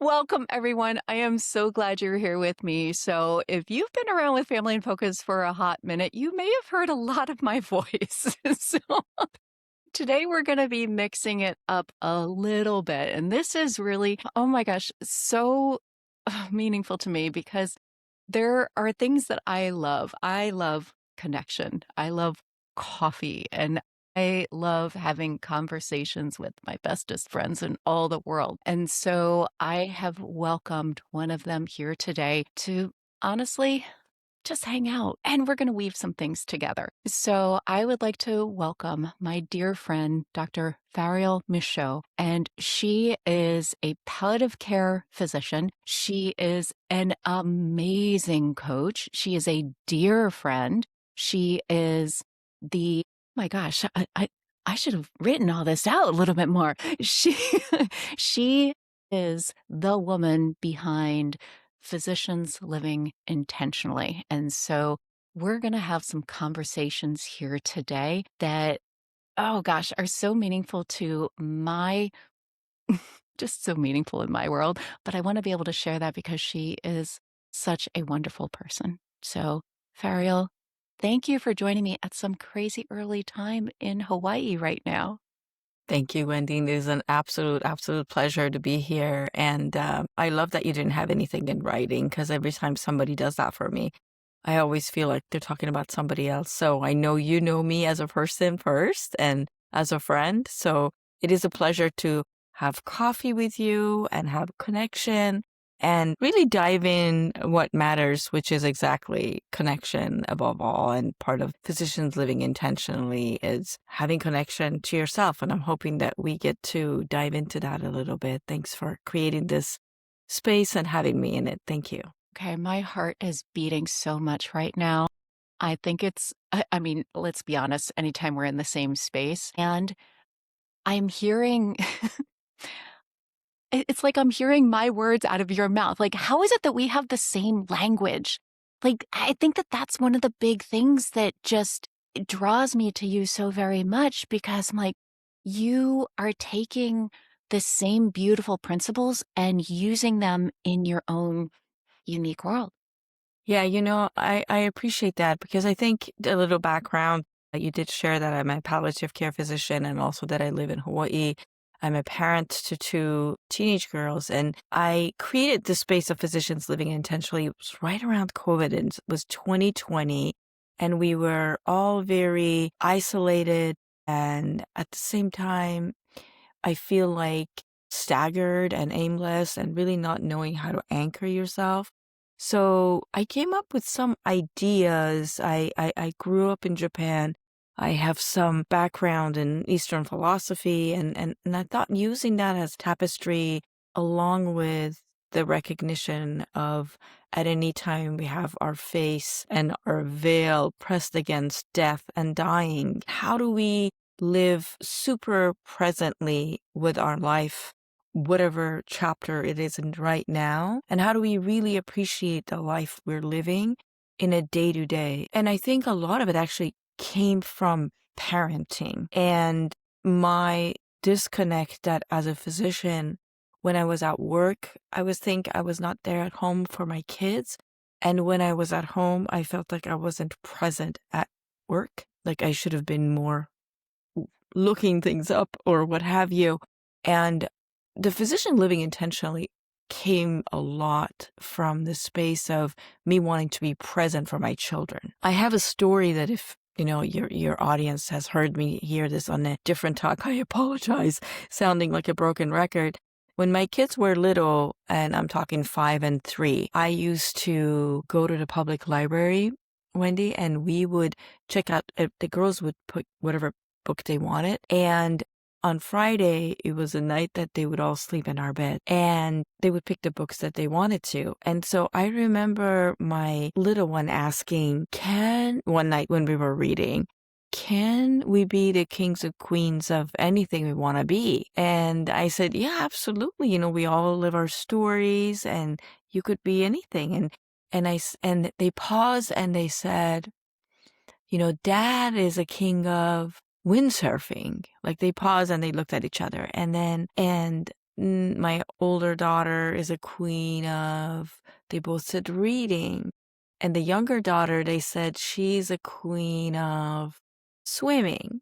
Welcome, everyone. I am so glad you're here with me. So, if you've been around with Family in Focus for a hot minute, you may have heard a lot of my voice. So, today we're going to be mixing it up a little bit. And this is really, oh my gosh, so meaningful to me because there are things that I love. I love connection. I love coffee and I love having conversations with my bestest friends in all the world. And so I have welcomed one of them here today to honestly just hang out and we're going to weave some things together. So I would like to welcome my dear friend, Dr. Faryal Michaud, and she is a palliative care physician. She is an amazing coach. She is a dear friend. She is the, my gosh, I should have written all this out a little bit more. She is the woman behind Physicians Living Intentionally. And so we're going to have some conversations here today that, oh gosh, are so meaningful to my, just so meaningful in my world. But I want to be able to share that because she is such a wonderful person. So, Fariel, thank you for joining me at some crazy early time in Hawaii right now. Thank you, Wendy. It is an absolute pleasure to be here. And I love that you didn't have anything in writing because every time somebody does that for me, I always feel like they're talking about somebody else. So I know you know me as a person first and as a friend. So it is a pleasure to have coffee with you and have connection and really dive in what matters, which is exactly connection above all. And part of Physicians Living Intentionally is having connection to yourself. And I'm hoping that we get to dive into that a little bit. Thanks for creating this space and having me in it. Thank you. Okay, my heart is beating so much right now. I think I mean, let's be honest, anytime we're in the same space, and I'm hearing, it's like I'm hearing my words out of your mouth. Like, how is it that we have the same language? Like, I think that that's one of the big things that just draws me to you so very much because I'm like, you are taking the same beautiful principles and using them in your own unique world. Yeah, I appreciate that because I think a little background, you did share that I'm a palliative care physician and also that I live in Hawaii. I'm a parent to two teenage girls, and I created the space of Physicians Living Intentionally. It was right around COVID, and it was 2020, and we were all very isolated. And at the same time, I feel like staggered and aimless and really not knowing how to anchor yourself. So I came up with some ideas. I grew up in Japan. I have some background in Eastern philosophy, and I thought using that as tapestry along with the recognition of at any time we have our face and our veil pressed against death and dying. How do we live super presently with our life, whatever chapter it is in right now? And how do we really appreciate the life we're living in a day to day? And I think a lot of it actually came from parenting and my disconnect that as a physician, when I was at work, I was not there at home for my kids. And when I was at home, I felt like I wasn't present at work. Like I should have been more looking things up or what have you. And the physician living intentionally came a lot from the space of me wanting to be present for my children. I have a story that if your audience has heard me hear this on a different talk, I apologize, sounding like a broken record. When my kids were little, and I'm talking 5 and 3, I used to go to the public library, Wendy, and we would check out, the girls would put whatever book they wanted. And on Friday, it was a night that they would all sleep in our bed and they would pick the books that they wanted to. And so I remember my little one asking, one night when we were reading, can we be the kings and queens of anything we want to be? And I said, yeah, absolutely. We all live our stories and you could be anything. And they paused and they said, Dad is a king of windsurfing. Like they paused and they looked at each other. And My older daughter is a queen of, they both said reading. And the younger daughter, they said she's a queen of swimming.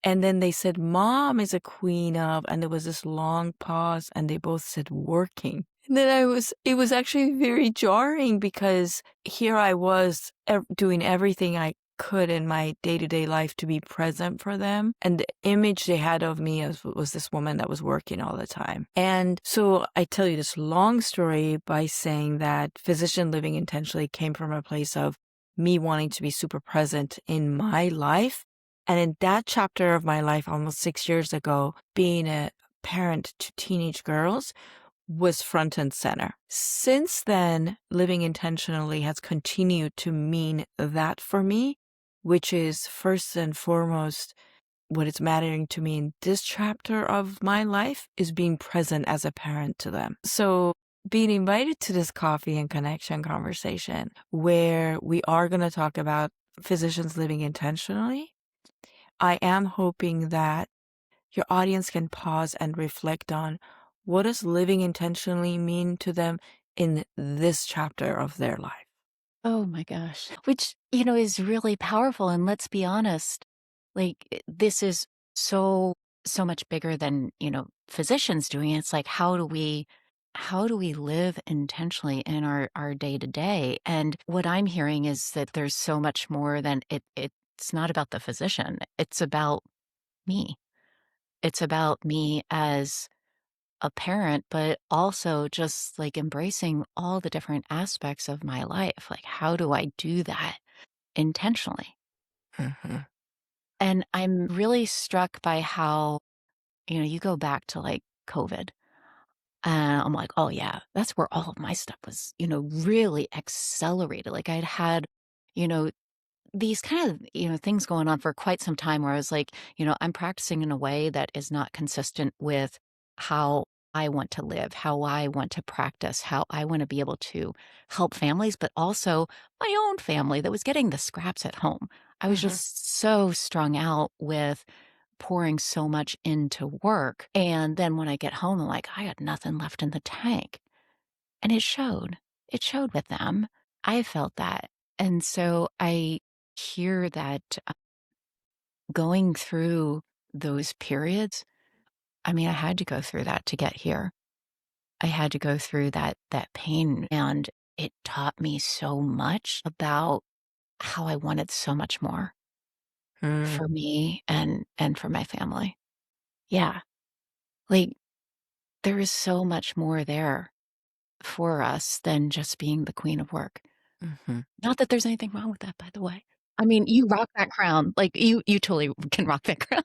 And then they said mom is a queen of, and there was this long pause, and they both said working. And then it was actually very jarring because here I was doing everything I could in my day-to-day life to be present for them. And the image they had of me was this woman that was working all the time. And so I tell you this long story by saying that physician living intentionally came from a place of me wanting to be super present in my life. And in that chapter of my life, almost 6 years ago, being a parent to teenage girls was front and center. Since then, living intentionally has continued to mean that for me, which is first and foremost what is mattering to me in this chapter of my life is being present as a parent to them. So being invited to this coffee and connection conversation where we are going to talk about physicians living intentionally, I am hoping that your audience can pause and reflect on what does living intentionally mean to them in this chapter of their life. Oh my gosh. Which, you know, is really powerful. And let's be honest, like this is so, so much bigger than, you know, physicians doing it. It's like, how do we live intentionally in our day to day? And what I'm hearing is that there's so much more than it's not about the physician. It's about me. It's about me as a parent, but also just like embracing all the different aspects of my life. Like, how do I do that intentionally? Mhm, And I'm really struck by how, you know, you go back to like COVID. And I'm like, oh, yeah, that's where all of my stuff was, you know, really accelerated. Like, I'd had, you know, these kind of, you know, things going on for quite some time where I was like, you know, I'm practicing in a way that is not consistent with how I want to live, how I want to practice, how I want to be able to help families, but also my own family that was getting the scraps at home. I was mhm, just so strung out with pouring so much into work. And then when I get home, I'm like, I got nothing left in the tank. And it showed. It showed with them. I felt that. And so I hear that going through those periods, I mean, I had to go through that to get here. I had to go through that pain and it taught me so much about how I wanted so much more mm, for me and for my family. Yeah. Like there is so much more there for us than just being the queen of work. mhm. Not that there's anything wrong with that, by the way. I mean, you rock that crown. Like, you totally can rock that crown.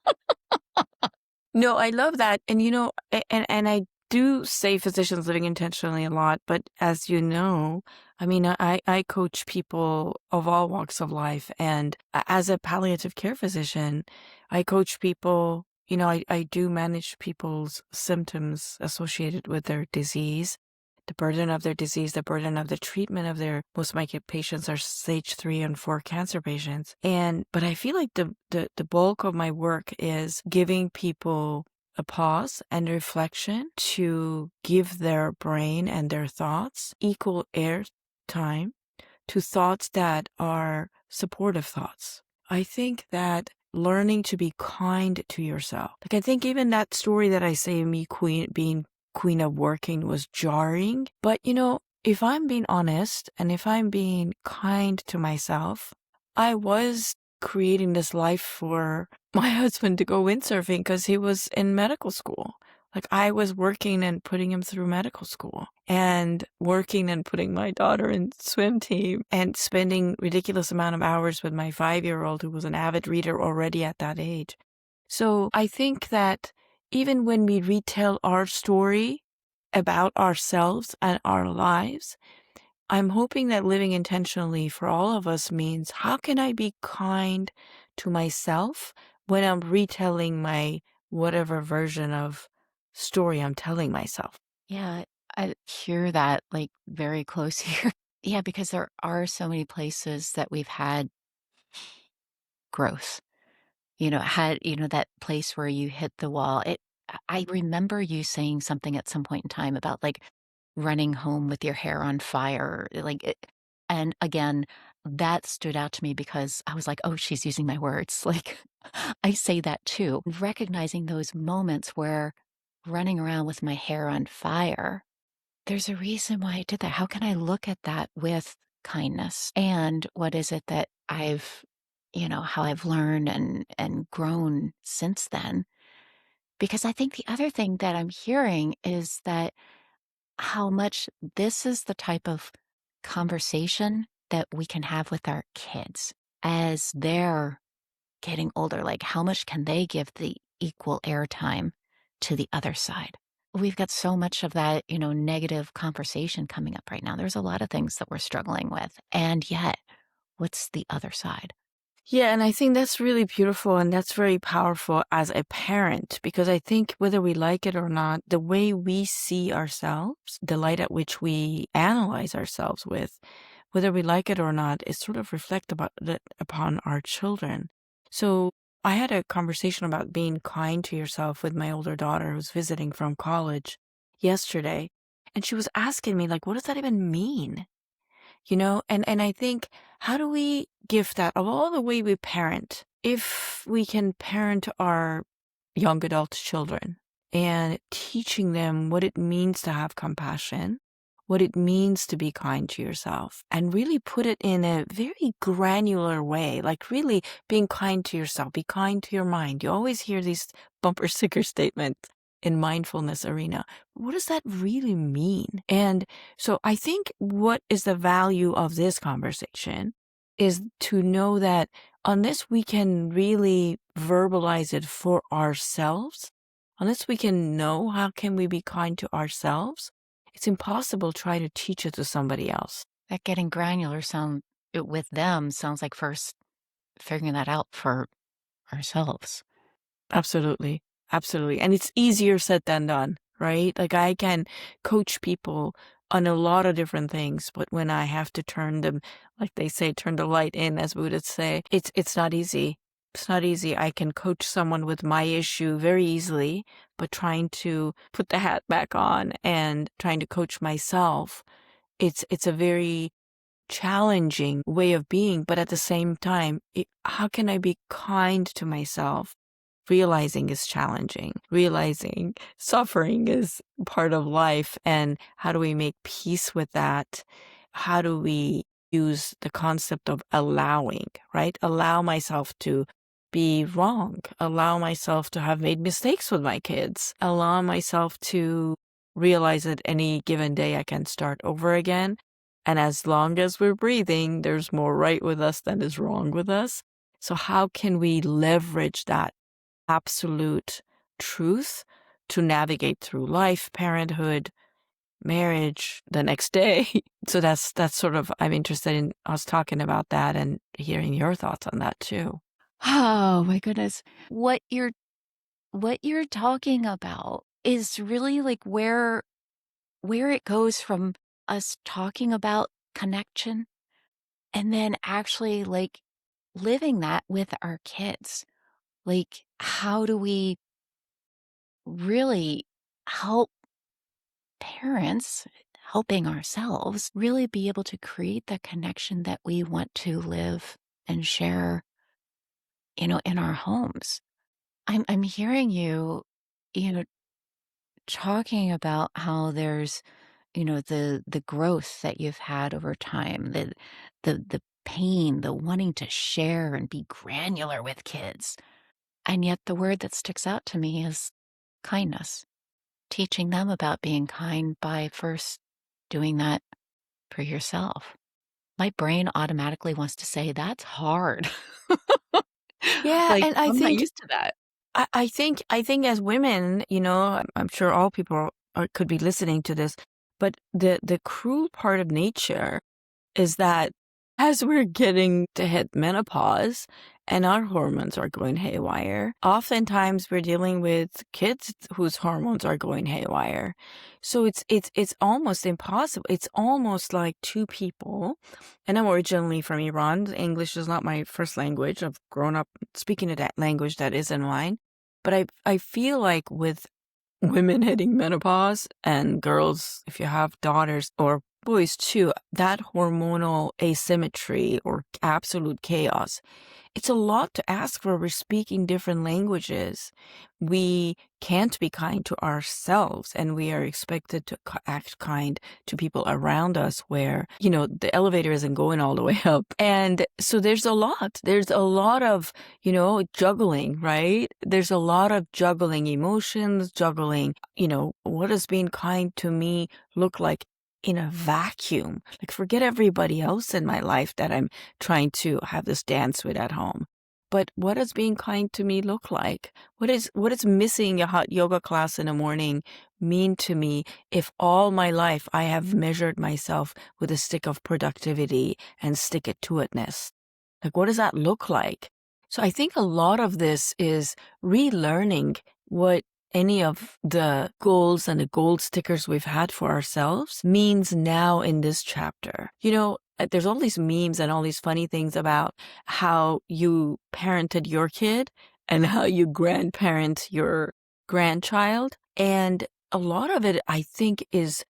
No, I love that. And and I do say physicians living intentionally a lot, but as you know, I mean, I coach people of all walks of life. And as a palliative care physician, I coach people, I do manage people's symptoms associated with their disease, the burden of their disease, the burden of the treatment of most of my patients are stage 3 and 4 cancer patients. But I feel like the bulk of my work is giving people a pause and reflection to give their brain and their thoughts equal air time to thoughts that are supportive thoughts. I think that learning to be kind to yourself. Like I think even that story that I say me being queen of working was jarring. But if I'm being honest and if I'm being kind to myself, I was creating this life for my husband to go windsurfing because he was in medical school. Like I was working and putting him through medical school and working and putting my daughter in swim team and spending ridiculous amount of hours with my 5-year-old who was an avid reader already at that age. So I think that even when we retell our story about ourselves and our lives, I'm hoping that living intentionally for all of us means how can I be kind to myself when I'm retelling my whatever version of story I'm telling myself? Yeah, I hear that, like, very close here. Yeah, because there are so many places that we've had growth, you know, that place where you hit the wall. I remember you saying something at some point in time about, like, running home with your hair on fire, like, and again, that stood out to me because I was like, "Oh, she's using my words." Like, I say that too. Recognizing those moments where running around with my hair on fire, there's a reason why I did that. How can I look at that with kindness? And what is it that how I've learned and grown since then? Because I think the other thing that I'm hearing is that how much this is the type of conversation that we can have with our kids as they're getting older. Like, how much can they give the equal airtime to the other side? We've got so much of that, negative conversation coming up right now. There's a lot of things that we're struggling with. And yet, what's the other side? Yeah, and I think that's really beautiful and that's very powerful as a parent because I think whether we like it or not, the way we see ourselves, the light at which we analyze ourselves with, whether we like it or not, is sort of reflect about it upon our children. So I had a conversation about being kind to yourself with my older daughter who's visiting from college yesterday, and she was asking me like, what does that even mean? And I think, how do we give that of all the way we parent, if we can parent our young adult children and teaching them what it means to have compassion, what it means to be kind to yourself, and really put it in a very granular way, like really being kind to yourself, be kind to your mind. You always hear these bumper sticker statements in mindfulness arena. What does that really mean? And so I think what is the value of this conversation is to know that unless we can really verbalize it for ourselves, unless we can know how can we be kind to ourselves, it's impossible to try to teach it to somebody else. That getting granular with them sounds like first figuring that out for ourselves. Absolutely. Absolutely. And it's easier said than done, right? Like I can coach people on a lot of different things, but when I have to turn them, like they say, turn the light in, as Buddhists say, it's not easy. It's not easy. I can coach someone with my issue very easily, but trying to put the hat back on and trying to coach myself, it's a very challenging way of being, but at the same time, how can I be kind to myself? Realizing is challenging, realizing suffering is part of life, and how do we make peace with that? How do we use the concept of allowing, right? Allow myself to be wrong, allow myself to have made mistakes with my kids, allow myself to realize that any given day I can start over again. And as long as we're breathing, there's more right with us than is wrong with us. So, how can we leverage that absolute truth to navigate through life, parenthood, marriage, the next day? So, that's sort of, I'm interested in us talking about that and hearing your thoughts on that too. Oh my goodness. What you're talking about is really like where it goes from us talking about connection and then actually like living that with our kids. Like, how do we really help parents, helping ourselves, really be able to create the connection that we want to live and share, in our homes? I'm hearing you, you know, talking about how there's, the growth that you've had over time, the pain, the wanting to share and be granular with kids. And yet the word that sticks out to me is kindness. Teaching them about being kind by first doing that for yourself. My brain automatically wants to say, "That's hard." Yeah, Like, and I I'm not think used to that. I think as women, I'm sure all people could be listening to this, but the cruel part of nature is that as we're getting to hit menopause and our hormones are going haywire, oftentimes we're dealing with kids whose hormones are going haywire. So it's almost impossible. It's almost like two people. And I'm originally from Iran. English is not my first language. I've grown up speaking that language that isn't mine. But I feel like with women hitting menopause and girls, if you have daughters or boys too, that hormonal asymmetry or absolute chaos, it's a lot to ask for. We're speaking different languages. We can't be kind to ourselves, and we are expected to act kind to people around us where, the elevator isn't going all the way up. And so there's a lot. There's a lot of, juggling, right? There's a lot of juggling emotions, juggling, what does being kind to me look like in a vacuum? Like, forget everybody else in my life that I'm trying to have this dance with at home. But what does being kind to me look like? What is missing a hot yoga class in the morning mean to me if all my life I have measured myself with a stick of productivity and stick it to itness? Like, what does that look like? So I think a lot of this is relearning what any of the goals and the gold stickers we've had for ourselves means now in this chapter. There's all these memes and all these funny things about how you parented your kid and how you grandparent your grandchild. And a lot of it, I think, is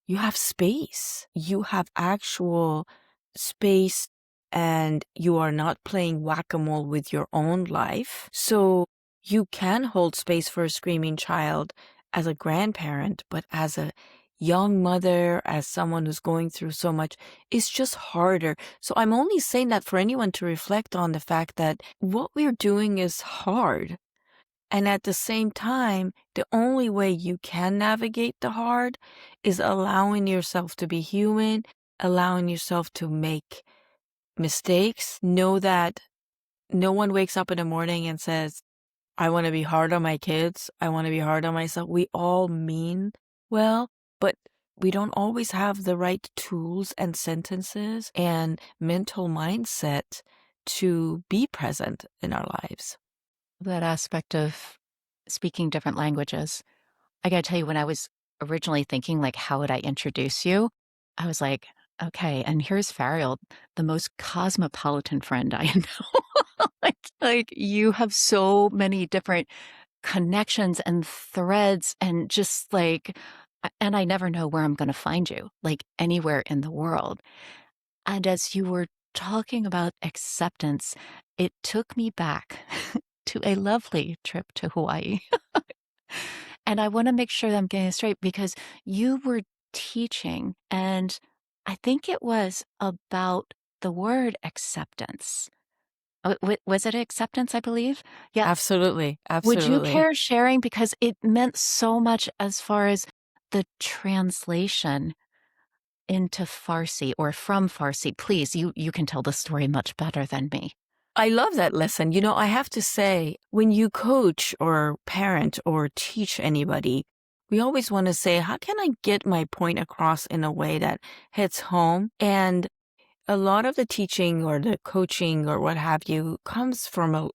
you have space. You have actual space and you are not playing whack-a-mole with your own life. So you can hold space for a screaming child as a grandparent, but as a young mother, as someone who's going through so much, it's just harder. So I'm only saying that for anyone to reflect on the fact that what we're doing is hard. And at the same time, the only way you can navigate the hard is allowing yourself to be human, allowing yourself to make mistakes. Know that no one wakes up in the morning and says, I want to be hard on my kids. I want to be hard on myself. We all mean well, but we don't always have the right tools and sentences and mental mindset to be present in our lives. That aspect of speaking different languages. I gotta tell you, when I was originally thinking, like, how would I introduce you? I was like, okay, and here's Faryal, the most cosmopolitan friend I know. Like, you have so many different connections and threads and just like, and I never know where I'm gonna find you, like anywhere in the world. And as you were talking about acceptance, it took me back to a lovely trip to Hawaii. And I want to make sure that I'm getting it straight because you were teaching, and I think it was about the word acceptance. Was it acceptance, I believe? Yeah. Absolutely. Would you Absolutely. care sharing? Because it meant so much as far as the translation into Farsi or from Farsi. Please, you can tell the story much better than me. I love that lesson. I have to say, when you coach or parent or teach anybody, we always want to say, how can I get my point across in a way that hits home? And a lot of the teaching or the coaching or what have you comes from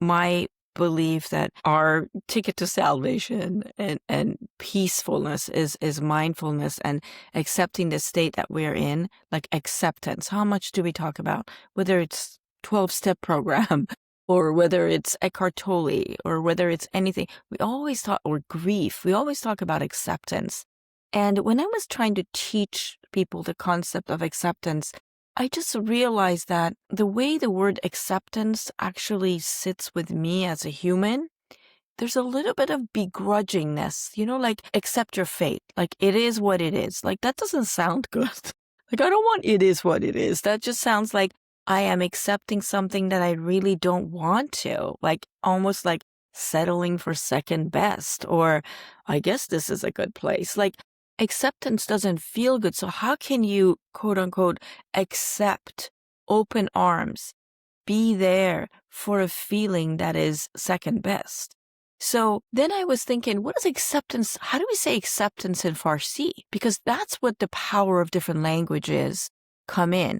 my belief that our ticket to salvation and peacefulness is mindfulness and accepting the state that we're in, like acceptance. How much do we talk about? Whether it's 12-step program or whether it's Eckhart Tolle or whether it's anything, we always talk, or grief, we always talk about acceptance. And when I was trying to teach people the concept of acceptance, I just realized that the way the word acceptance actually sits with me as a human, there's a little bit of begrudgingness, like accept your fate. Like it is what it is. Like that doesn't sound good. Like I don't want it is what it is. That just sounds like I am accepting something that I really don't want to. Like almost like settling for second best, or I guess this is a good place. Like acceptance doesn't feel good. So how can you, quote unquote, accept, open arms, be there for a feeling that is second best? So then I was thinking, what is acceptance? How do we say acceptance in Farsi? Because that's what the power of different languages come in.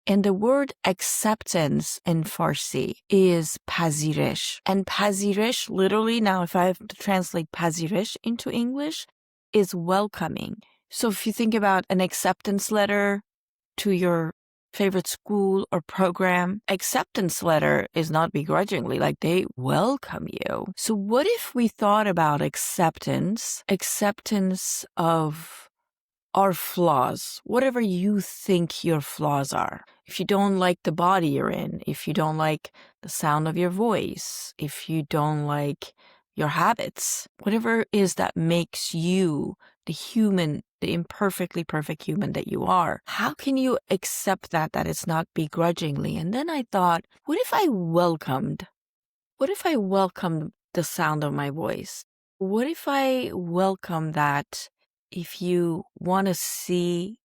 And the word acceptance in Farsi is pazirish. And pazirish, literally, now if I have to translate pazirish into English, is welcoming. So if you think about an acceptance letter to your favorite school or program. Acceptance letter is not begrudgingly, like they welcome you. So what if we thought about acceptance of our flaws, whatever you think your flaws are. If you don't like the body you're in, if you don't like the sound of your voice, if you don't like your habits, whatever it is that makes you the human, the imperfectly perfect human that you are, how can you accept that it's not begrudgingly? And then I thought, what if I welcomed the sound of my voice? What if I welcome that if you want to see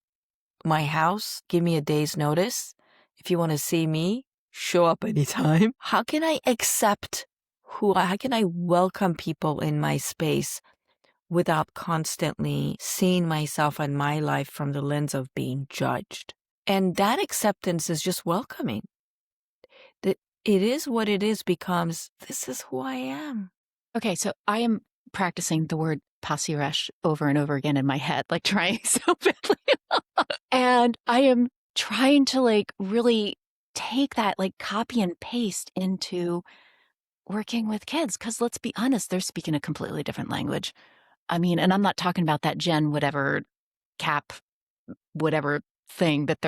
my house, give me a day's notice. If you want to see me, show up anytime. How can I how can I welcome people in my space without constantly seeing myself and my life from the lens of being judged? And that acceptance is just welcoming. That it is what it is becomes, this is who I am. Okay, so I am practicing the word pasiresh over and over again in my head, like trying so badly. And I am trying to like really take that, like copy and paste into working with kids. Cause let's be honest, they're speaking a completely different language. I mean, and I'm not talking about that Gen whatever cap, whatever thing that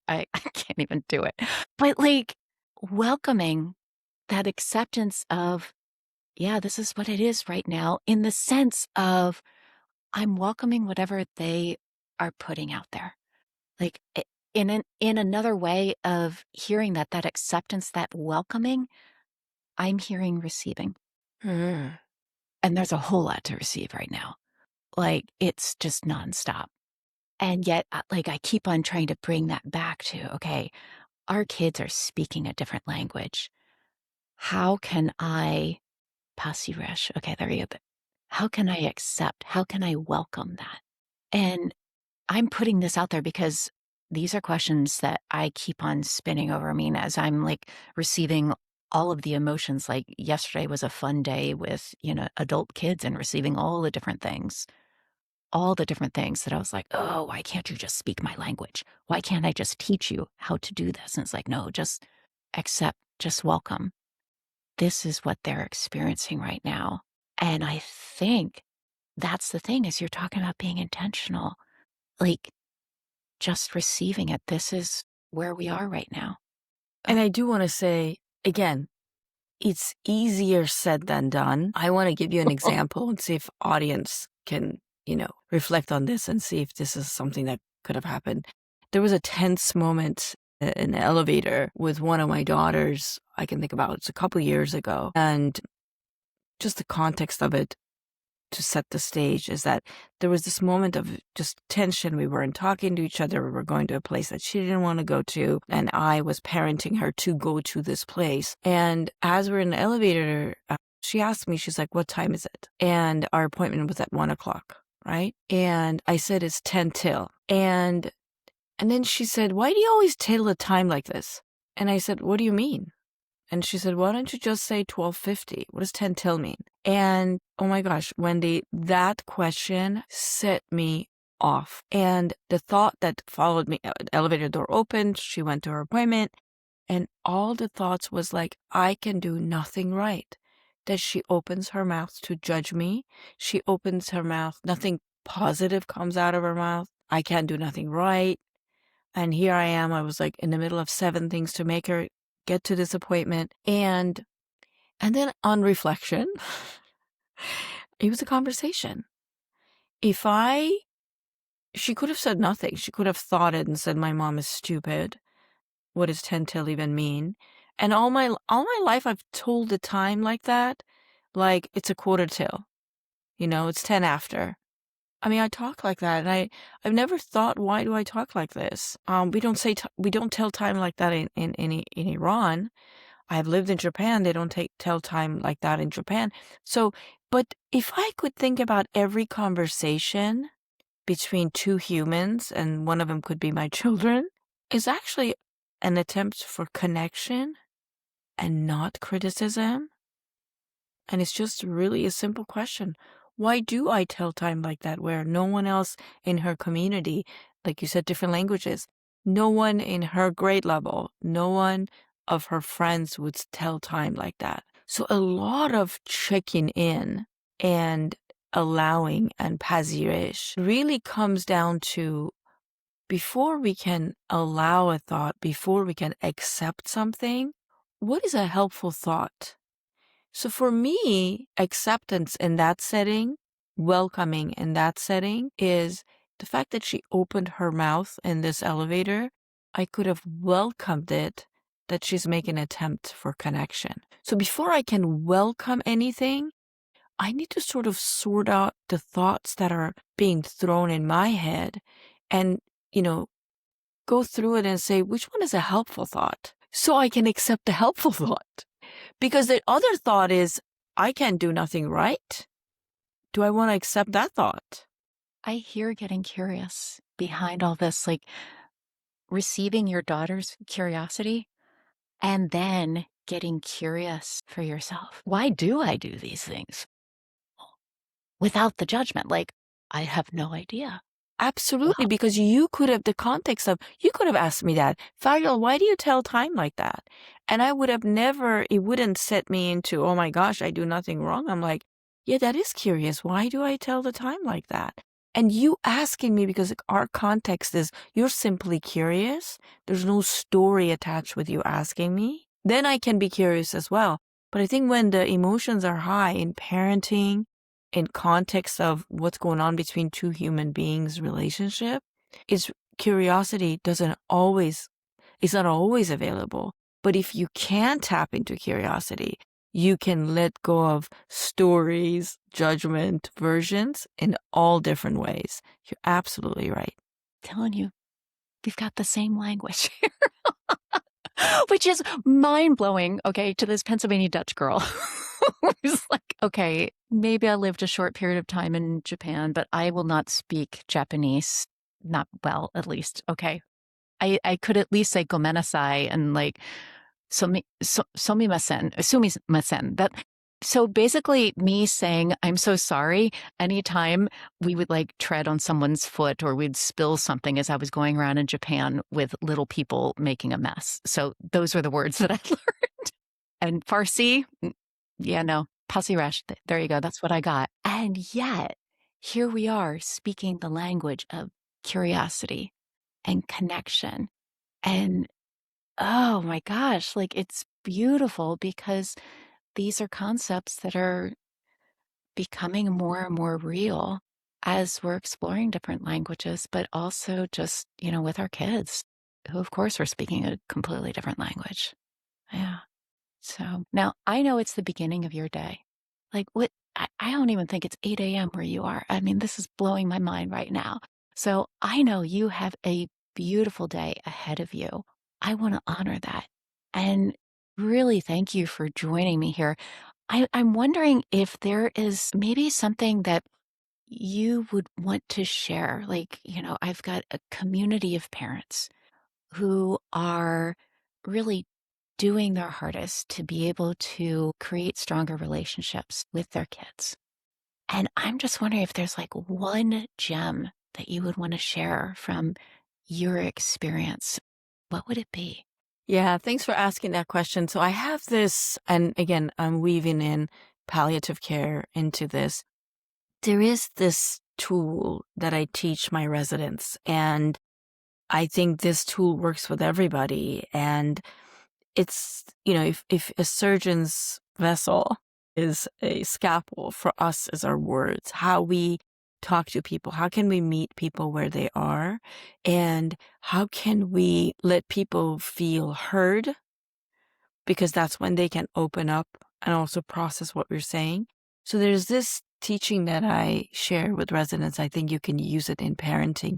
I can't even do it. But like welcoming that acceptance of, yeah, this is what it is right now, in the sense of I'm welcoming whatever they are putting out there. Like in another way of hearing that acceptance, that welcoming, I'm hearing receiving. Mm. And there's a whole lot to receive right now. Like it's just nonstop. And yet, like I keep on trying to bring that back to, okay, our kids are speaking a different language. How can I pasiresh? Okay, there you go. How can I accept? How can I welcome that? And I'm putting this out there because these are questions that I keep on spinning over me as I'm like receiving all of the emotions. Like yesterday was a fun day with, adult kids and receiving all the different things that I was like, oh, why can't you just speak my language? Why can't I just teach you how to do this? And it's like, no, just accept, just welcome. This is what they're experiencing right now. And I think that's the thing is you're talking about being intentional, like just receiving it. This is where we are right now. And I do want to say, again, it's easier said than done. I want to give you an example and see if audience can, reflect on this and see if this is something that could have happened. There was a tense moment in the elevator with one of my daughters. I can think about it's a couple years ago. And just the context of it to set the stage is that there was this moment of just tension. We weren't talking to each other. We were going to a place that she didn't want to go to. And I was parenting her to go to this place. And as we're in the elevator, she asked me, she's like, what time is it? And our appointment was at 1:00, right? And I said, it's 10 till. And then she said, why do you always tell a time like this? And I said, what do you mean? And she said, why don't you just say 12:50? What does 10 till mean? And oh my gosh, Wendy, that question set me off. And the thought that followed me, the elevator door opened, she went to her appointment, and all the thoughts was like, I can do nothing right. That she opens her mouth to judge me. She opens her mouth, nothing positive comes out of her mouth. I can't do nothing right. And here I am, I was like in the middle of 7 things to make her get to this appointment. And then on reflection, it was a conversation. She could have said nothing. She could have thought it and said, my mom is stupid. What does 10 till even mean? And all my life I've told the time like that, like it's a 1/4 till, it's 10 after. I mean, I talk like that, and I've never thought, why do I talk like this? We don't we don't tell time like that in Iran. I've lived in Japan. They don't tell time like that in Japan. So, but if I could think about every conversation between two humans, and one of them could be my children, is actually an attempt for connection and not criticism. And it's just really a simple question. Why do I tell time like that where no one else in her community, like you said, different languages, No one in her grade level, no one of her friends would tell time like that. So a lot of checking in and allowing and pasirage really comes down to before we can allow a thought, before we can accept something, what is a helpful thought? So for me, acceptance in that setting, welcoming in that setting is the fact that she opened her mouth in this elevator. I could have welcomed it that she's making an attempt for connection. So before I can welcome anything, I need to sort of sort out the thoughts that are being thrown in my head and, you know, go through it and say, which one is a helpful thought? So I can accept the helpful thought. Because the other thought is, I can do nothing right. Do I want to accept that thought? I hear getting curious behind all this, like receiving your daughter's curiosity and then getting curious for yourself. Why do I do these things? Without the judgment. Like, I have no idea. Absolutely, Wow. because the context of, you could have asked me that, Faryal, why do you tell time like that? And I would have never, it wouldn't set me into, oh my gosh, I do nothing wrong. I'm like, yeah, that is curious. Why do I tell the time like that? And you asking me, because our context is, you're simply curious. There's no story attached with you asking me. Then I can be curious as well. But I think when the emotions are high in parenting, in context of what's going on between two human beings relationship, is curiosity doesn't always is not always available. But if you can tap into curiosity, you can let go of stories, judgment, versions in all different ways. You're absolutely right. Telling you, we've got the same language here, which is mind blowing, okay, to this Pennsylvania Dutch girl. Who's like, okay, maybe I lived a short period of time in Japan, but I will not speak Japanese. Not well, at least. Okay. I could at least say gomenasai and like sumimasen. That so basically me saying I'm so sorry anytime we would like tread on someone's foot or we'd spill something as I was going around in Japan with little people making a mess. So those were the words that I learned. And Farsi, yeah, no, Pasiresh. There you go. That's what I got. And yet, here we are speaking the language of curiosity and connection. And oh my gosh, like it's beautiful because these are concepts that are becoming more and more real as we're exploring different languages, but also just, with our kids, who, of course, are speaking a completely different language. Yeah. So now I know it's the beginning of your day. Like, what? I don't even think it's 8 a.m. where you are. I mean, this is blowing my mind right now. So I know you have a beautiful day ahead of you. I want to honor that. And really thank you for joining me here. I'm wondering if there is maybe something that you would want to share. Like, I've got a community of parents who are really doing their hardest to be able to create stronger relationships with their kids. And I'm just wondering if there's like one gem that you would want to share from your experience. What would it be? Yeah, thanks for asking that question. So I have this, and again, I'm weaving in palliative care into this. There is this tool that I teach my residents, and I think this tool works with everybody. And it's, if a surgeon's vessel is a scalpel, for us is our words, how we talk to people, how can we meet people where they are, and how can we let people feel heard, because that's when they can open up and also process what we're saying. So there's this teaching that I share with residents. I think you can use it in parenting,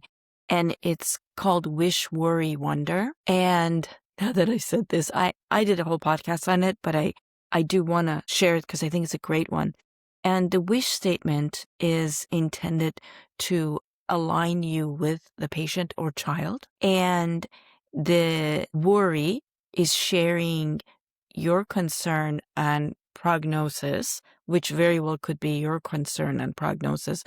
and it's called Wish, Worry, Wonder. And now that I said this, I did a whole podcast on it, but I do want to share it because I think it's a great one. And the wish statement is intended to align you with the patient or child. And the worry is sharing your concern and prognosis, which very well could be your concern and prognosis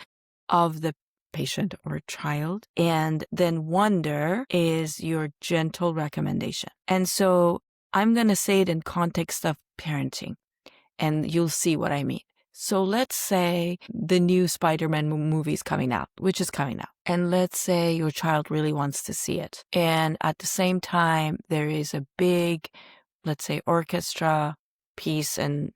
of the patient or child. And then wonder is your gentle recommendation. And so I'm going to say it in context of parenting, and you'll see what I mean. So let's say the new Spider-Man movie is coming out, which is coming out. And let's say your child really wants to see it. And at the same time, there is a big, let's say, orchestra piece, and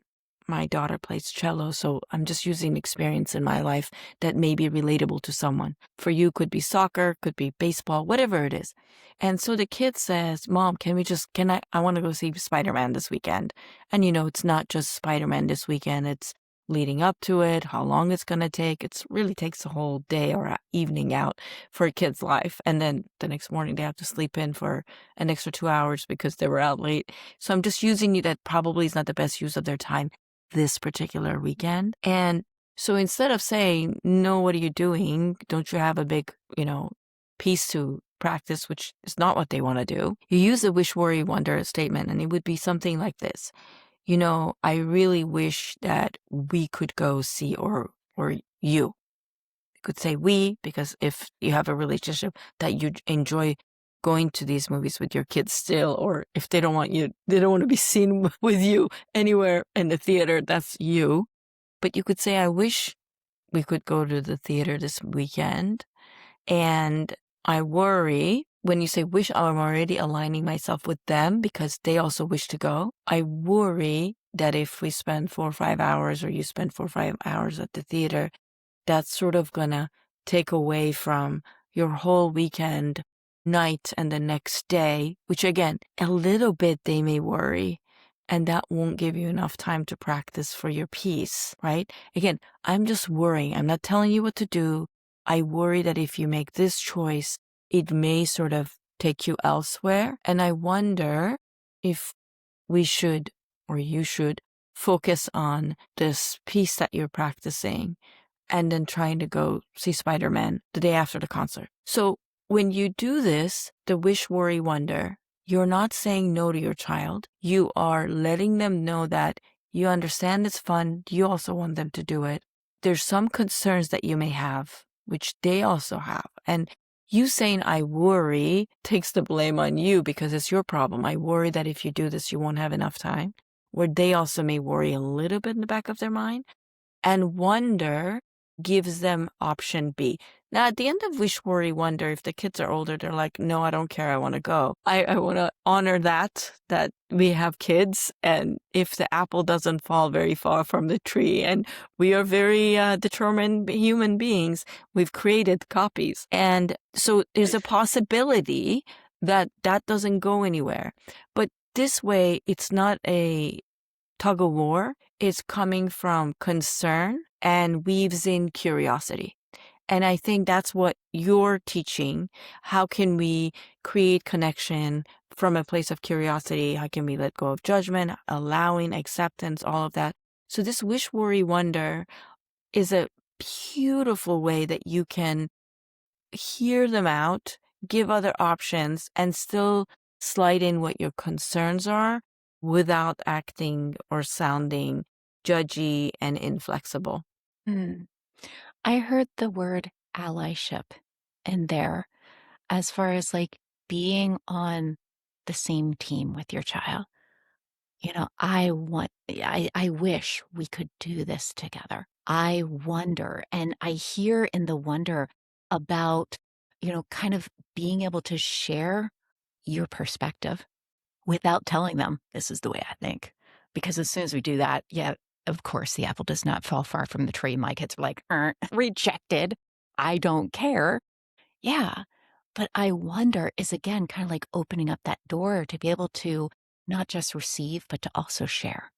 my daughter plays cello. So I'm just using experience in my life that may be relatable to someone. For you, could be soccer, could be baseball, whatever it is. And so the kid says, Mom, I want to go see Spider-Man this weekend. And it's not just Spider-Man this weekend. It's leading up to it, how long it's going to take. It really takes a whole day or a evening out for a kid's life. And then the next morning they have to sleep in for an extra 2 hours because they were out late. So I'm just using you that probably is not the best use of their time this particular weekend. And so instead of saying, no, what are you doing? Don't you have a big, piece to practice, which is not what they want to do. You use the wish, worry, wonder statement, and it would be something like this. I really wish that we could go see, or you. You could say we, because if you have a relationship that you enjoy going to these movies with your kids still, or if they don't want to be seen with you anywhere in the theater, that's you. But you could say, I wish we could go to the theater this weekend. And I worry, when you say wish, I'm already aligning myself with them because they also wish to go. I worry that if we spend 4 or 5 hours, or you spend 4 or 5 hours at the theater, that's sort of gonna take away from your whole weekend, night, and the next day, which again, a little bit they may worry. And that won't give you enough time to practice for your piece, right? Again, I'm just worrying. I'm not telling you what to do. I worry that if you make this choice, it may sort of take you elsewhere. And I wonder if we should, or you should, focus on this piece that you're practicing and then trying to go see Spider-Man the day after the concert. So when you do this, the wish, worry, wonder, you're not saying no to your child. You are letting them know that you understand it's fun. You also want them to do it. There's some concerns that you may have, which they also have. And you saying, I worry, takes the blame on you because it's your problem. I worry that if you do this, you won't have enough time. Where they also may worry a little bit in the back of their mind. And wonder gives them option B. Now, at the end of wish, worry, wonder, if the kids are older, they're like, no, I don't care. I want to go. I want to honor that we have kids. And if the apple doesn't fall very far from the tree, and we are very determined human beings, we've created copies. And so there's a possibility that doesn't go anywhere. But this way, it's not a tug of war. It's coming from concern and weaves in curiosity. And I think that's what you're teaching. How can we create connection from a place of curiosity? How can we let go of judgment, allowing, acceptance, all of that? So this wish, worry, wonder is a beautiful way that you can hear them out, give other options, and still slide in what your concerns are without acting or sounding judgy and inflexible. Hmm. I heard the word allyship in there as far as like being on the same team with your child. I wish we could do this together. I wonder, and I hear in the wonder about, kind of being able to share your perspective without telling them this is the way I think. Because as soon as we do that, yeah, of course, the apple does not fall far from the tree. My kids are like, rejected. I don't care. Yeah. But I wonder is again kind of like opening up that door to be able to not just receive, but to also share,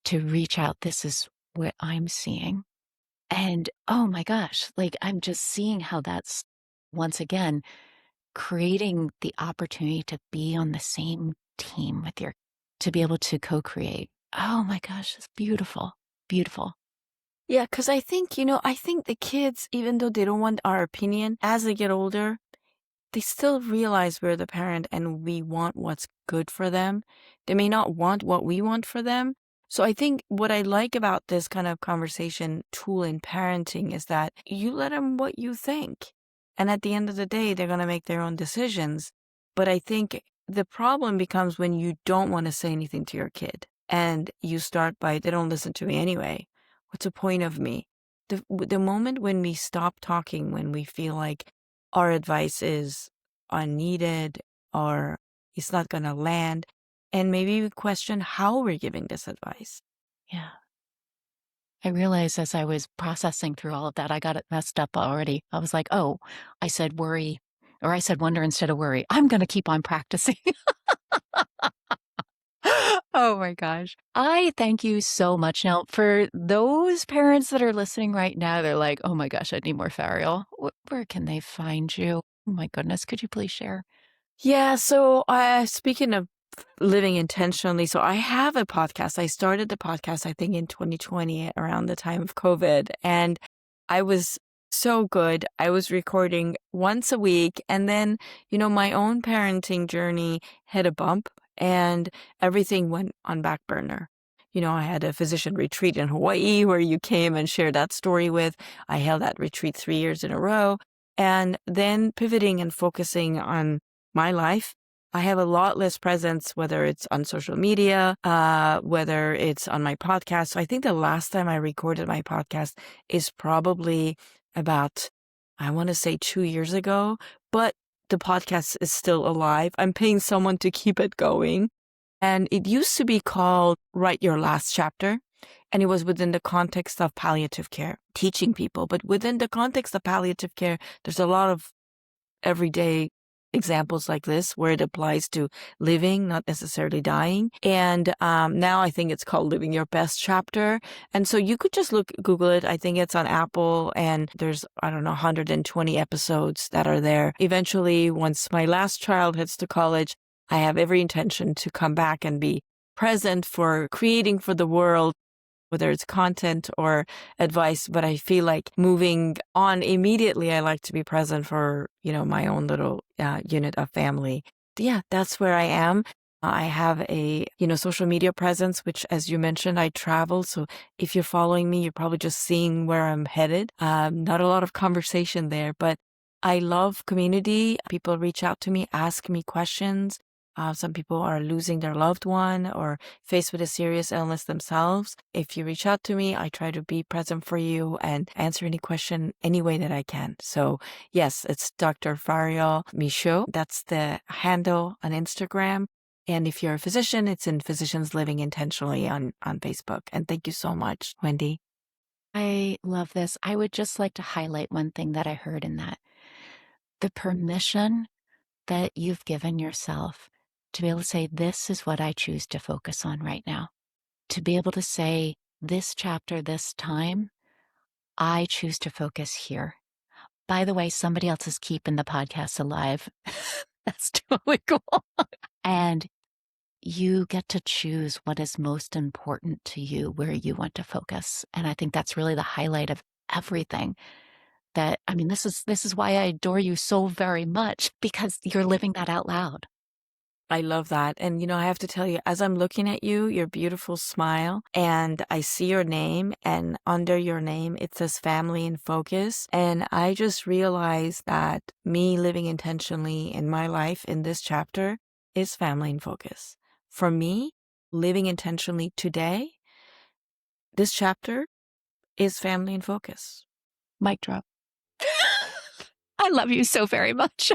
to reach out. This is what I'm seeing. And oh my gosh, like I'm just seeing how that's once again creating the opportunity to be on the same team with to be able to co create. Oh my gosh, it's beautiful. Beautiful. Yeah, because I think the kids, even though they don't want our opinion, as they get older, they still realize we're the parent and we want what's good for them. They may not want what we want for them. So I think what I like about this kind of conversation tool in parenting is that you let them what you think. And at the end of the day, they're going to make their own decisions. But I think the problem becomes when you don't want to say anything to your kid and you start by, they don't listen to me anyway. What's the point of me? The moment when we stop talking, when we feel like our advice is unneeded or it's not going to land, and maybe we question how we're giving this advice. Yeah. I realized as I was processing through all of that, I got it messed up already. I was like, oh, I said worry, or I said wonder instead of worry. I'm going to keep on practicing. Oh my gosh. I thank you so much. Now, for those parents that are listening right now, they're like, oh my gosh, I need more Faryal. Where can they find you? Oh my goodness. Could you please share? Yeah, so speaking of living intentionally, so I have a podcast. I started the podcast, I think, in 2020 around the time of COVID, and I was so good. I was recording once a week, and then, my own parenting journey hit a bump and everything went on back burner. I had a physician retreat in Hawaii where you came and shared that story with. I held that retreat 3 years in a row. And then pivoting and focusing on my life, I have a lot less presence, whether it's on social media, whether it's on my podcast. So I think the last time I recorded my podcast is probably about, I want to say 2 years ago, but the podcast is still alive. I'm paying someone to keep it going. And it used to be called Write Your Last Chapter. And it was within the context of palliative care, teaching people. But within the context of palliative care, there's a lot of everyday examples like this where it applies to living, not necessarily dying. And now I think it's called Living Your Best Chapter. And so you could just Google it. I think it's on Apple, and there's, I don't know, 120 episodes that are there. Eventually, once my last child heads to college, I have every intention to come back and be present for creating for the world, whether it's content or advice. But I feel like moving on immediately, I like to be present for, my own little unit of family. Yeah, that's where I am. I have a, social media presence, which, as you mentioned, I travel. So if you're following me, you're probably just seeing where I'm headed. Not a lot of conversation there, but I love community. People reach out to me, ask me questions. Some people are losing their loved one or faced with a serious illness themselves. If you reach out to me, I try to be present for you and answer any question any way that I can. So yes, it's Dr. Faryal Michaud. That's the handle on Instagram. And if you're a physician, it's in Physicians Living Intentionally on Facebook. And thank you so much, Wendy. I love this. I would just like to highlight one thing that I heard in that. The permission that you've given yourself to be able to say, this is what I choose to focus on right now. To be able to say, this chapter, this time, I choose to focus here. By the way, somebody else is keeping the podcast alive. That's totally cool. And you get to choose what is most important to you, where you want to focus. And I think that's really the highlight of everything. This is why I adore you so very much, because you're living that out loud. I love that. And, I have to tell you, as I'm looking at you, your beautiful smile, and I see your name, and under your name, it says Family in Focus. And I just realized that me living intentionally in my life in this chapter is family in focus. For me, living intentionally today, this chapter is family in focus. Mic drop. I love you so very much.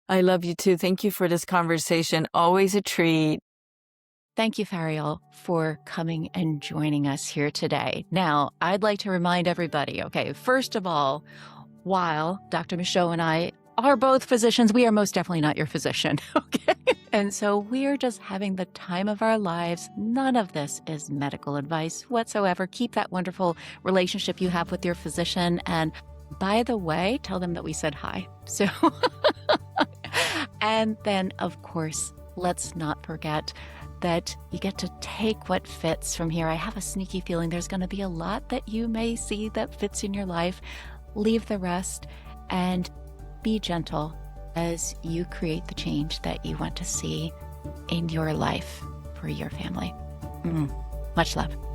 I love you too. Thank you for this conversation. Always a treat. Thank you, Faryal, for coming and joining us here today. Now, I'd like to remind everybody, okay, first of all, while Dr. Michaud and I are both physicians, we are most definitely not your physician, okay? And so we are just having the time of our lives. None of this is medical advice whatsoever. Keep that wonderful relationship you have with your physician. And by the way, tell them that we said hi. So, and then, of course, let's not forget that you get to take what fits from here. I have a sneaky feeling there's going to be a lot that you may see that fits in your life. Leave the rest and be gentle as you create the change that you want to see in your life for your family. Much love.